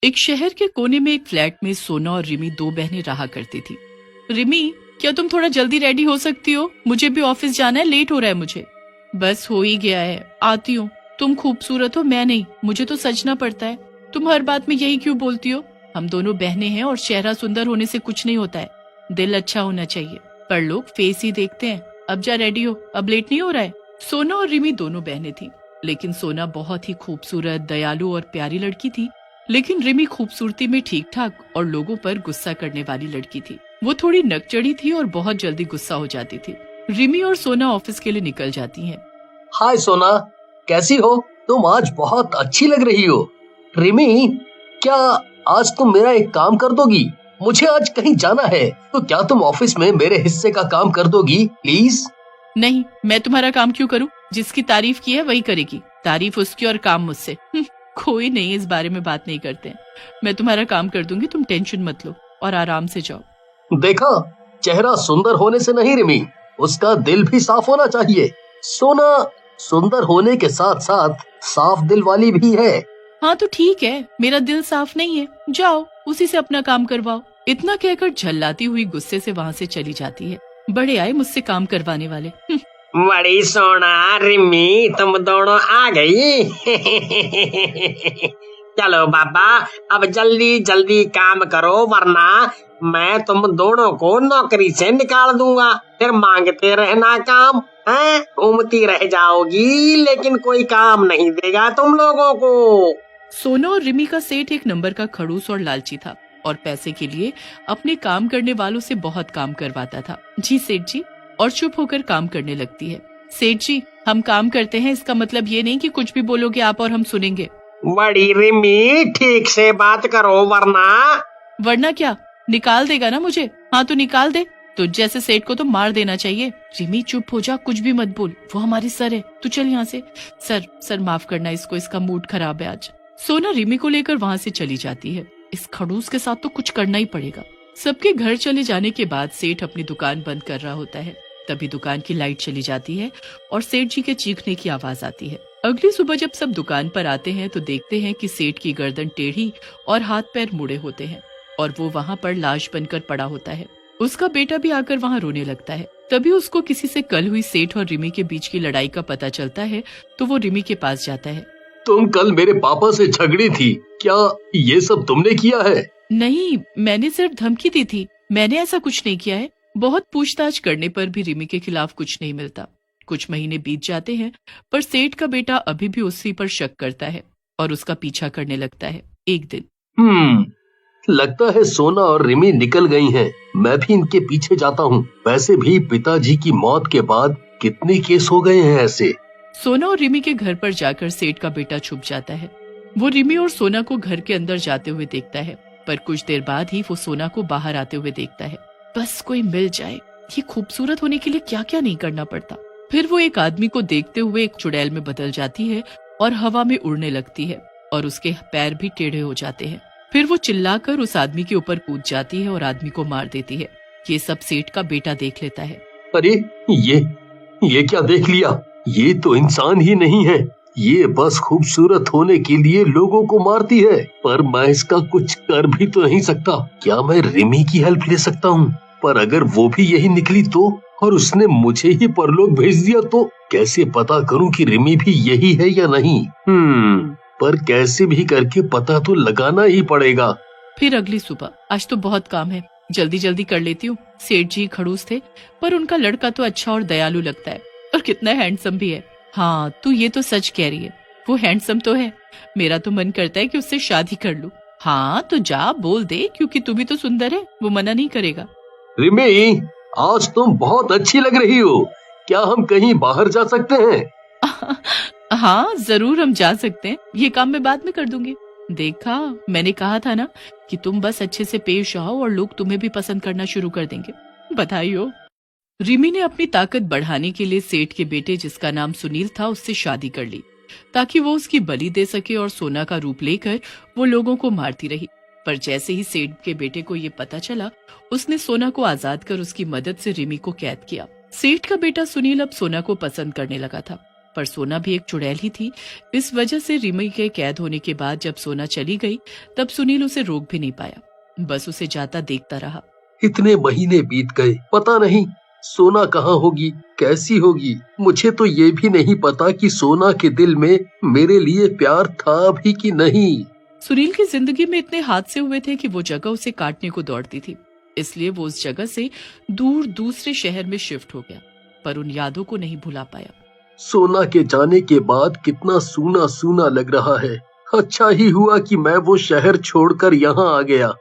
एक शहर के कोने में एक फ्लैट में सोना और रिमी दो बहनें रहा करती थी। रिमी, क्या तुम थोड़ा जल्दी रेडी हो सकती हो? मुझे भी ऑफिस जाना है, लेट हो रहा है मुझे। बस हो ही गया है, आती हूँ। तुम खूबसूरत हो, मैं नहीं, मुझे तो सजना पड़ता है। तुम हर बात में यही क्यों बोलती हो? हम दोनों बहनें हैं और चेहरा सुंदर होने से कुछ नहीं होता है, दिल अच्छा होना चाहिए। पर लोग फेस ही देखते हैं। अब जा रेडी हो, अब लेट नहीं हो रहा है। सोना और रिमी दोनों बहनें थी, लेकिन सोना बहुत ही खूबसूरत, दयालु और प्यारी लड़की थी। लेकिन रिमी खूबसूरती में ठीक ठाक और लोगों पर गुस्सा करने वाली लड़की थी। वो थोड़ी नकचढ़ी थी और बहुत जल्दी गुस्सा हो जाती थी। रिमी और सोना ऑफिस के लिए निकल जाती हैं। हाय सोना, कैसी हो? तुम आज बहुत अच्छी लग रही हो। रिमी, क्या आज तुम मेरा एक काम कर दोगी? मुझे आज कहीं जाना है, तो क्या तुम ऑफिस में मेरे हिस्से का काम कर दोगी प्लीज? नहीं, मैं तुम्हारा काम क्यों करूं? जिसकी तारीफ की है वही करेगी। तारीफ उसकी और काम मुझसे। कोई नहीं, इस बारे में बात नहीं करते हैं। मैं तुम्हारा काम कर दूंगी, तुम टेंशन मत लो और आराम से जाओ। देखा, चेहरा सुंदर होने से नहीं रिमी, उसका दिल भी साफ होना चाहिए। सोना सुंदर होने के साथ साथ साफ दिल वाली भी है। हाँ तो ठीक है, मेरा दिल साफ नहीं है, जाओ उसी से अपना काम करवाओ। इतना कहकर झल्लाती हुई गुस्से से वहाँ से चली जाती है। बड़े आए मुझसे काम करवाने वाले। बड़ी सोना रिमी, तुम दोनों आ गई। चलो बाबा, अब जल्दी जल्दी काम करो, वरना मैं तुम दोनों को नौकरी से निकाल दूंगा। फिर मांगते रहना काम है, घूमती रह जाओगी, लेकिन कोई काम नहीं देगा तुम लोगों को। सोना और रिमी का सेठ एक नंबर का खड़ूस और लालची था और पैसे के लिए अपने काम करने वालों से बहुत काम करवाता था। जी सेठ जी, और चुप होकर काम करने लगती है। सेठ जी, हम काम करते हैं, इसका मतलब ये नहीं कि कुछ भी बोलोगे आप और हम सुनेंगे। बड़ी रिमी, ठीक से बात करो, वरना क्या, निकाल देगा ना मुझे? हाँ तो निकाल दे। तो जैसे सेठ को तो मार देना चाहिए। रिमी चुप हो जा, कुछ भी मत बोल, वो हमारी सर है। तू चल यहाँ से। सर माफ करना इसको, इसका मूड खराब है आज। सोना रिमी को लेकर वहाँ से चली जाती है। इस खड़ूस के साथ तो कुछ करना ही पड़ेगा। सबके घर चले जाने के बाद सेठ अपनी दुकान बंद कर रहा होता है। तभी दुकान की लाइट चली जाती है और सेठ जी के चीखने की आवाज आती है। अगली सुबह जब सब दुकान पर आते हैं तो देखते हैं कि सेठ की गर्दन टेढ़ी और हाथ पैर मुड़े होते हैं और वो वहाँ पर लाश बनकर पड़ा होता है। उसका बेटा भी आकर वहाँ रोने लगता है। तभी उसको किसी से कल हुई सेठ और रिमी के बीच की लड़ाई का पता चलता है, तो वो रिमी के पास जाता है। तुम कल मेरे पापा से झगड़ी थी, क्या ये सब तुमने किया है? नहीं, मैंने सिर्फ धमकी दी थी, मैंने ऐसा कुछ नहीं किया है। बहुत पूछताछ करने पर भी रिमी के खिलाफ कुछ नहीं मिलता। कुछ महीने बीत जाते हैं, पर सेठ का बेटा अभी भी उसी पर शक करता है और उसका पीछा करने लगता है। एक दिन लगता है सोना और रिमी निकल गई हैं। मैं भी इनके पीछे जाता हूँ। वैसे भी पिताजी की मौत के बाद कितने केस हो गए हैं ऐसे। सोना और रिमी के घर पर जाकर सेठ का बेटा छुप जाता है। वो रिमी और सोना को घर के अंदर जाते हुए देखता है, पर कुछ देर बाद ही वो सोना को बाहर आते हुए देखता है। बस कोई मिल जाए, ये खूबसूरत होने के लिए क्या क्या नहीं करना पड़ता। फिर वो एक आदमी को देखते हुए एक चुड़ैल में बदल जाती है और हवा में उड़ने लगती है और उसके पैर भी टेढ़े हो जाते हैं। फिर वो चिल्लाकर उस आदमी के ऊपर कूद जाती है और आदमी को मार देती है। ये सब सेठ का बेटा देख लेता है। अरे ये क्या देख लिया? ये तो इंसान ही नहीं है, ये बस खूबसूरत होने के लिए लोगों को मारती है। पर मैं इसका कुछ कर भी तो नहीं सकता। क्या मैं रिमी की हेल्प ले सकता हूँ? पर अगर वो भी यही निकली तो, और उसने मुझे ही परलोक भेज दिया तो कैसे पता करूँ कि रिमी भी यही है या नहीं? पर कैसे भी करके पता तो लगाना ही पड़ेगा। फिर अगली सुबह, आज तो बहुत काम है, जल्दी जल्दी कर लेती हूँ। सेठ जी खड़ूस थे, पर उनका लड़का तो अच्छा और दयालु लगता है और कितना हैंडसम भी है। हाँ, तू ये तो सच कह रही है, वो हैंडसम तो है। मेरा तो मन करता है कि उससे शादी कर लूं। हाँ तो जा बोल दे, क्योंकि तू भी तो सुंदर है, वो मना नहीं करेगा। रिमी, आज तुम बहुत अच्छी लग रही हो। क्या हम कहीं बाहर जा सकते हैं? हाँ जरूर, हम जा सकते हैं। ये काम मैं बाद में कर दूंगी। देखा, मैंने कहा था ना कि तुम बस अच्छे से पेश आओ और लोग तुम्हें भी पसंद करना शुरू कर देंगे। बधाई हो। रिमी ने अपनी ताकत बढ़ाने के लिए सेठ के बेटे, जिसका नाम सुनील था, उससे शादी कर ली ताकि वो उसकी बलि दे सके और सोना का रूप लेकर वो लोगों को मारती रही। पर जैसे ही सेठ के बेटे को ये पता चला, उसने सोना को आजाद कर उसकी मदद से रिमी को कैद किया। सेठ का बेटा सुनील अब सोना को पसंद करने लगा था पर सोना भी एक चुड़ैल ही थी। इस वजह से रिमी के कैद होने के बाद जब सोना चली गई तब सुनील उसे रोक भी नहीं पाया, बस उसे जाता देखता रहा। इतने महीने बीत गए, पता नहीं सोना कहाँ होगी, कैसी होगी। मुझे तो ये भी नहीं पता कि सोना के दिल में मेरे लिए प्यार था भी कि नहीं। सुनील की जिंदगी में इतने हादसे हुए थे कि वो जगह उसे काटने को दौड़ती थी, इसलिए वो उस जगह से दूर दूसरे शहर में शिफ्ट हो गया, पर उन यादों को नहीं भुला पाया। सोना के जाने के बाद कितना सूना सूना लग रहा है। अच्छा ही हुआ कि मैं वो शहर छोड़कर यहाँ आ गया।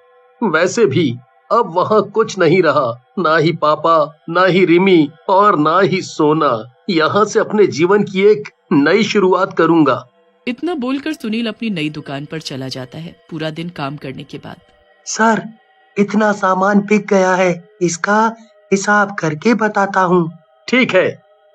वैसे भी अब वहाँ कुछ नहीं रहा, ना ही पापा, ना ही रिमी और ना ही सोना। यहाँ से अपने जीवन की एक नई शुरुआत करूँगा। इतना बोलकर सुनील अपनी नई दुकान पर चला जाता है। पूरा दिन काम करने के बाद सर, इतना सामान बिक गया है, इसका हिसाब करके बताता हूँ। ठीक है,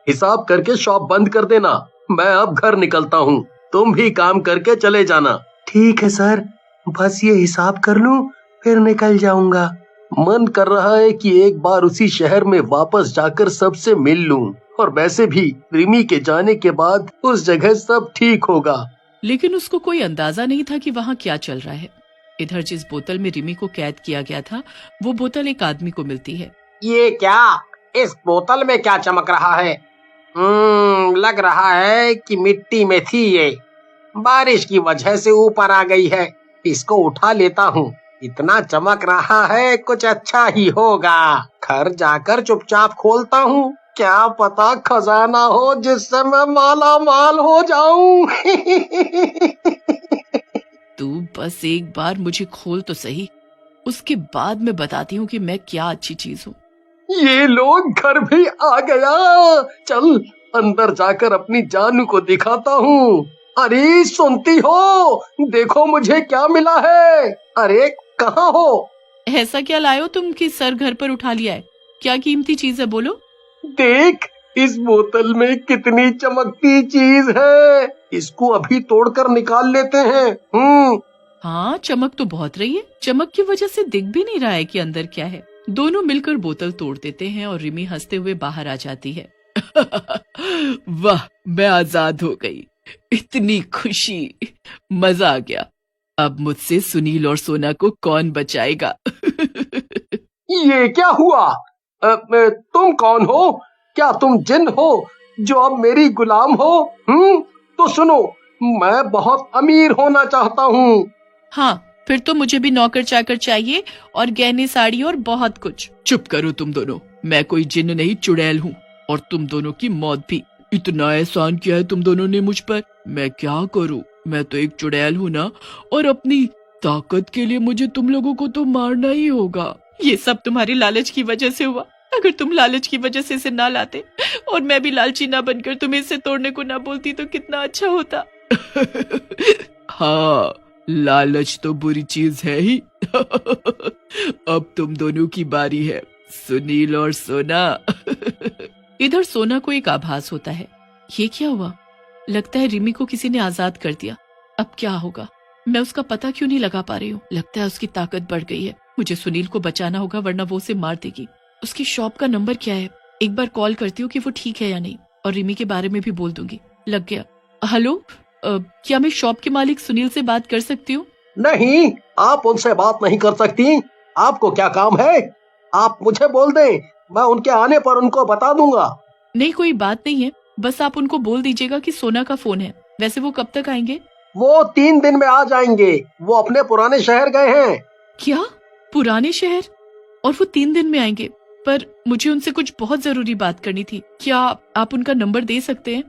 हिसाब करके शॉप बंद कर देना। मैं अब घर निकलता हूँ, तुम भी काम करके चले जाना। ठीक है सर, बस ये हिसाब कर लूं फिर निकल जाऊंगा। मन कर रहा है कि एक बार उसी शहर में वापस जाकर सबसे मिल लूं, और वैसे भी रिमी के जाने के बाद उस जगह सब ठीक होगा। लेकिन उसको कोई अंदाजा नहीं था कि वहाँ क्या चल रहा है। इधर जिस बोतल में रिमी को कैद किया गया था वो बोतल एक आदमी को मिलती है। ये क्या, इस बोतल में क्या चमक रहा है? लग रहा है कि मिट्टी में थी ये, बारिश की वजह से ऊपर आ गई है। इसको उठा लेता हूँ, इतना चमक रहा है कुछ अच्छा ही होगा। घर जाकर चुपचाप खोलता हूँ, क्या पता खजाना हो जिससे मैं माला माल हो जाऊं। तू बस एक बार मुझे खोल तो सही, उसके बाद मैं बताती हूँ कि मैं क्या अच्छी चीज हूँ। ये लोग घर भी आ गया। चल अंदर जाकर अपनी जानू को दिखाता हूँ। अरे सुनती हो, देखो मुझे क्या मिला है। अरे कहाँ हो? ऐसा क्या लाए हो तुम कि सर घर पर उठा लिया है? क्या कीमती चीज है, बोलो। देख, इस बोतल में कितनी चमकती चीज है। इसको अभी तोड़कर निकाल लेते हैं। हाँ, चमक तो बहुत रही है। चमक की वजह से दिख भी नहीं रहा है कि अंदर क्या है। दोनों मिलकर बोतल तोड़ देते हैं और रिमी हंसते हुए बाहर आ जाती है। वाह, मैं आजाद हो गई, इतनी खुशी, मजा आ गया। अब मुझसे सुनील और सोना को कौन बचाएगा? ये क्या हुआ? तुम कौन हो? क्या तुम जिन हो जो अब मेरी गुलाम हो? तो सुनो, मैं बहुत अमीर होना चाहता हूँ। हाँ, फिर तो मुझे भी नौकर चाकर चाहिए और गहने, साड़ी और बहुत कुछ। चुप करो तुम दोनों, मैं कोई जिन्न नहीं, चुड़ैल हूँ, और तुम दोनों की मौत भी। इतना एहसान किया है तुम दोनों ने मुझ पर, मैं क्या करूँ? मैं तो एक चुड़ैल हूँ ना, और अपनी ताकत के लिए मुझे तुम लोगों को तो मारना ही होगा। ये सब तुम्हारी लालच की वजह से हुआ। अगर तुम लालच की वजह से इसे ना लाते और मैं भी लालची ना बनकर तुम्हें इसे तोड़ने को ना बोलती तो कितना अच्छा होता। हाँ, लालच तो बुरी चीज है ही। अब तुम दोनों की बारी है, सुनील और सोना। इधर सोना को एक आभास होता है। ये क्या हुआ? लगता है रिमी को किसी ने आजाद कर दिया। अब क्या होगा? मैं उसका पता क्यों नहीं लगा पा रही हूँ? लगता है उसकी ताकत बढ़ गई है। मुझे सुनील को बचाना होगा वरना वो उसे मार देगी। उसकी शॉप का नंबर क्या है? एक बार कॉल करती हूँ कि वो ठीक है या नहीं, और रिमी के बारे में भी बोल दूंगी। लग गया। हेलो, क्या मैं शॉप के मालिक सुनील से बात कर सकती हूँ? नहीं, आप उनसे बात नहीं कर सकती। आपको क्या काम है? आप मुझे बोल दें, मैं उनके आने पर उनको बता दूंगा। नहीं, कोई बात नहीं है, बस आप उनको बोल दीजिएगा कि सोना का फोन है। वैसे वो कब तक आएंगे? वो 3 दिन में आ जाएंगे। वो अपने पुराने शहर गए हैं। क्या? पुराने शहर? और वो 3 दिन में आएंगे? पर मुझे उनसे कुछ बहुत जरूरी बात करनी थी। क्या आप उनका नंबर दे सकते हैं?